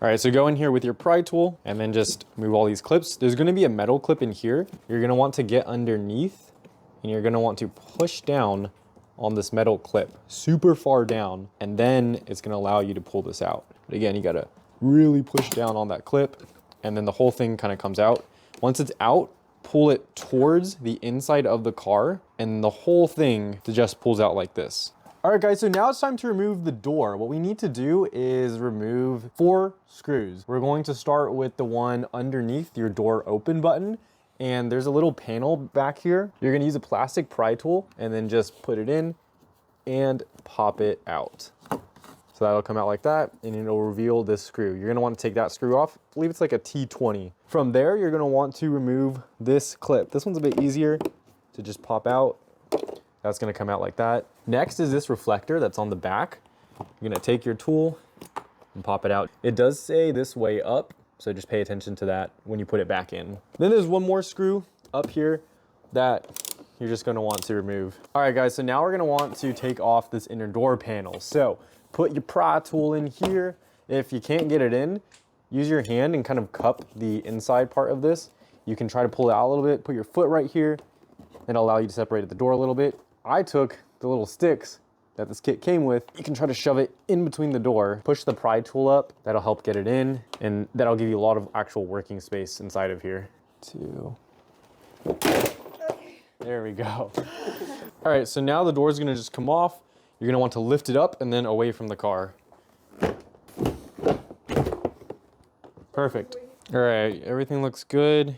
All right, so go in here with your pry tool and then just move all these clips. There's gonna be a metal clip in here. You're gonna want to get underneath and you're gonna want to push down on this metal clip, super far down, and then it's gonna allow you to pull this out. But again, you gotta really push down on that clip and then the whole thing kind of comes out. Once it's out, pull it towards the inside of the car and the whole thing just pulls out like this. All right guys, so now it's time to remove the door. What we need to do is remove 4 screws. We're going to start with the one underneath your door open button, and there's a little panel back here. You're gonna use a plastic pry tool and then just put it in and pop it out. So that'll come out like that and it'll reveal this screw. You're gonna want to take that screw off. I believe it's like a T20. From there, you're gonna want to remove this clip. This one's a bit easier to just pop out. That's gonna come out like that. Next is this reflector that's on the back. You're gonna take your tool and pop it out. It does say this way up, so just pay attention to that when you put it back in. Then there's one more screw up here that you're just gonna want to remove. All right guys, so now we're gonna want to take off this inner door panel. So put your pry tool in here. If you can't get it in, use your hand and kind of cup the inside part of this. You can try to pull it out a little bit, put your foot right here, and it'll allow you to separate the door a little bit. I took the little sticks that this kit came with. You can try to shove it in between the door, push the pry tool up, that'll help get it in, and that'll give you a lot of actual working space inside of here. 2. There we go. All right, so now the door is gonna just come off. You're gonna want to lift it up and then away from the car. Perfect. All right, everything looks good.